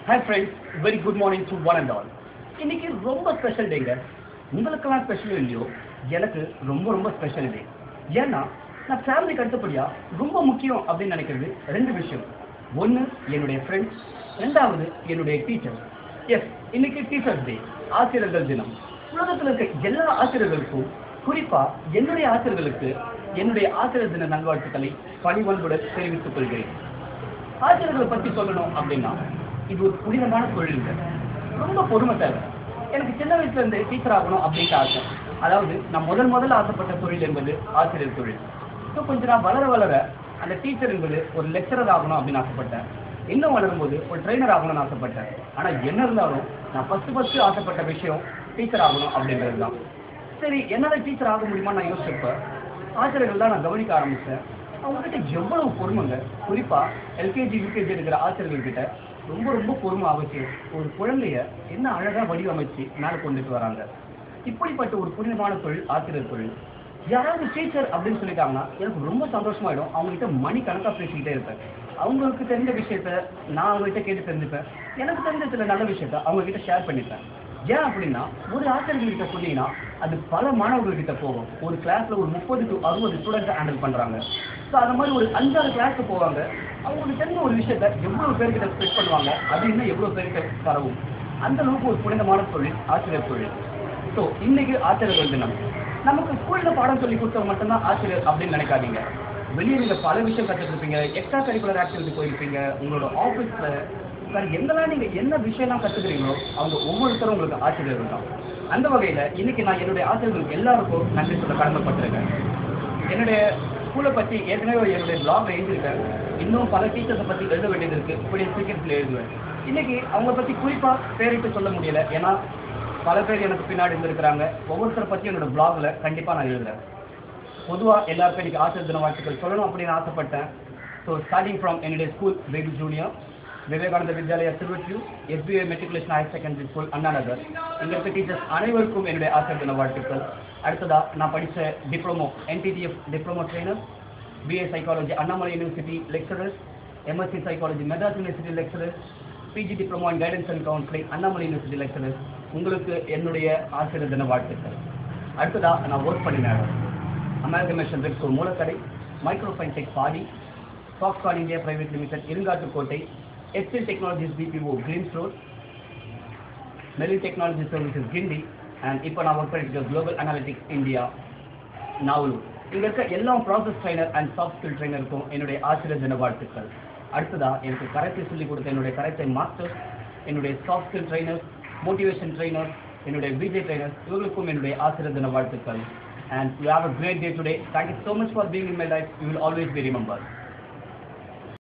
Hi friends, very good morning to one and all. இன்னைக்கு ரொம்ப special டேங்க. உங்களுக்கெல்லாம் special இல்லையோ, எனக்கு ரொம்ப ரொம்ப ஸ்பெஷல் டே. ஏன்னா நான் ஃபேமிலிக்கு அடுத்தபடியா ரொம்ப முக்கியம் அப்படின்னு நினைக்கிறது ரெண்டு விஷயம். ஒன்று என்னுடைய ஃப்ரெண்ட்ஸ், ரெண்டாவது என்னுடைய டீச்சர். எஸ், இன்னைக்கு டீச்சர்ஸ் டே, ஆசிரியர்கள் தினம். உலகத்தில் இருக்க எல்லா ஆசிரியர்களுக்கும், குறிப்பா என்னுடைய ஆசிரியர்களுக்கு என்னுடைய ஆசிரியர் தின நல்வாழ்த்துக்களை பணிவன்புடன் தெரிவித்துக் கொள்கிறேன். ஆசிரியர்களை பற்றி சொல்லணும் அப்படின்னா இது ஒரு புனிதமான தொழில். ரொம்ப பொறுமை தேவை. எனக்கு சின்ன வயசுல இருந்து டீச்சர் ஆகணும் அப்படின்ட்டு ஆசை. அதாவது நான் முதல்ல ஆசைப்பட்ட தொழில் என்பது ஆசிரியர் தொழில். ஸோ கொஞ்சம் நான் வளர வளர அந்த டீச்சர் என்பது ஒரு லெக்சரர் ஆகணும் அப்படின்னு ஆசைப்பட்டேன். இன்னும் வளரும்போது ஒரு ட்ரெயினர் ஆகணும்னு ஆசைப்பட்டேன். ஆனால் என்ன இருந்தாலும் நான் ஃபர்ஸ்ட் ஆசைப்பட்ட விஷயம் டீச்சர் ஆகணும் அப்படின்றது தான். சரி, என்னால் டீச்சர் ஆக முடியுமா நான் யோசிச்சப்ப ஆசிரியர்கள் தான் நான் கவனிக்க ஆரம்பித்தேன். அவங்ககிட்ட எவ்வளவு பொறுமைங்க. குறிப்பாக எல்கேஜி யூகேஜி இருக்கிற ஆசிரியர்கள்கிட்ட ரொம்ப ரொம்ப பொறுமை அவசியம். ஒரு குழந்தைய என்ன அழகாக வடிவமைச்சு மேலே கொண்டுட்டு வராங்க. இப்படிப்பட்ட ஒரு புனிதமான தொழில் ஆசிரியர் தொழில். யாராவது டீச்சர் அப்படின்னு சொல்லிட்டாங்கன்னா எனக்கு ரொம்ப சந்தோஷமாயிடும். அவங்ககிட்ட மணிக்கணக்காக பேசிக்கிட்டே இருப்பேன். அவங்களுக்கு தெரிஞ்ச விஷயத்த நான் அவங்ககிட்ட கேட்டு தெரிஞ்சுப்பேன். எனக்கு தெரிஞ்ச சில நல்ல விஷயத்த அவங்ககிட்ட ஷேர் பண்ணிப்பேன். ஏன் அப்படின்னா ஒரு ஆசிரியர்கிட்ட சொன்னீங்கன்னா அது பல மாணவர்கள்கிட்ட போகும். ஒரு கிளாஸ்ல ஒரு 30 to 60 ஸ்டூடெண்ட்ஸை ஹேண்டில் பண்றாங்க. ஸோ அந்த மாதிரி ஒரு 5-6 கிளாஸ்க்கு போவாங்க. அவங்களுக்கு தெரிஞ்ச ஒரு விஷயத்த எவ்வளவு பேர்கிட்ட ஸ்ப்ரெட் பண்ணுவாங்க, அது இன்னும் எவ்வளவு பேருக்கு பரவும். அந்த அளவுக்கு ஒரு புனிதமான தொழில் ஆசிரியர் தொழில். ஸோ இன்னைக்கு ஆசிரியர்கள் தினம். நமக்கு ஸ்கூல்ல பாடம் சொல்லி கொடுத்தவங்க மட்டும்தான் ஆசிரியர் அப்படின்னு நினைக்காதீங்க. வெளியே நீங்க பல விஷயம் கற்றுருப்பீங்க, எக்ஸ்ட்ரா கரிக்குலர் ஆக்டிவிட்டி போயிருப்பீங்க, உங்களோட ஆஃபீஸ்ல சார் எங்கெல்லாம் நீங்க என்ன விஷயம்லாம் கற்றுக்கிறீங்களோ அவங்க ஒவ்வொருத்தரும் உங்களுக்கு ஆசிரியர்கள் தான். அந்த வகையில் இன்னைக்கு நான் என்னுடைய ஆசிரியர்களுக்கு எல்லாருக்கும் நன்றி சொல்ல கடமைப்பட்டிருக்கேன். என்னுடைய ஸ்கூலை பற்றி ஏற்கனவே என்னுடைய பிளாக்ல எழுதியிருக்கேன். இன்னும் பல டீச்சர்ஸை பற்றி எழுத வேண்டியது இருக்குது. இப்படி சீக்கிரத்தில் எழுதுவேன். இன்னைக்கு அவங்க பற்றி குறிப்பாக பேரிட்டு சொல்ல முடியல. ஏன்னா பல பேர் எனக்கு பின்னாடி இருந்திருக்கிறாங்க. ஒவ்வொருத்தரை பற்றி என்னோட பிளாக்ல கண்டிப்பாக நான் எழுதுறேன். பொதுவாக எல்லாருக்கும் இன்னைக்கு ஆசிரியர் தின வாழ்த்துக்கள் சொல்லணும் அப்படின்னு ஆசைப்பட்டேன். ஸோ ஸ்டார்டிங் ஃப்ரம் என்னுடைய school baby junior, Vivekananda Vidyalaya Thiruvottiyur, SBI matriculation higher secondary school Anna Nagar. இங்கே இருக்க டீச்சர்ஸ் அனைவருக்கும் என்னுடைய ஆசிரியர் தின வாழ்த்துக்கள். அடுத்ததாக நான் படித்த diploma NTTF diploma trainer, BA psychology Annamalai university lecturers, MSc psychology Madras university lecturers, PG diploma in guidance and counselling Annamalai university lecturers, உங்களுக்கு என்னுடைய ஆசிரியர் தின வாழ்த்துக்கள். அடுத்ததாக நான் ஒர்க் பண்ணின amalgamation Redco Moolakadai, Microfintech Padi, Foxconn India private limited Irungattukottai, HCL Technologies BPO Greens Road, Merrill Technology Services Gindi, and இப்போ நான் ஒர்க் பண்ணிட்டு குளோபல் அனாலிட்டிக்ஸ் இந்தியா நாவலூர். இங்கே இருக்க எல்லா process trainer and soft skill ட்ரைனருக்கும் என்னுடைய ஆசிரியர் தின வாழ்த்துக்கள். அடுத்ததாக எனக்கு கராத்தே சொல்லிக் கொடுத்த என்னுடைய கராத்தே மாஸ்டர்ஸ், என்னுடைய soft skill trainers, motivation trainers, என்னுடைய BJ ட்ரைனர்ஸ், இவர்களுக்கும் என்னுடைய ஆசிரியர் தின வாழ்த்துக்கள். And you have a great day today. Thank you so much for being in my life. You will always be remembered.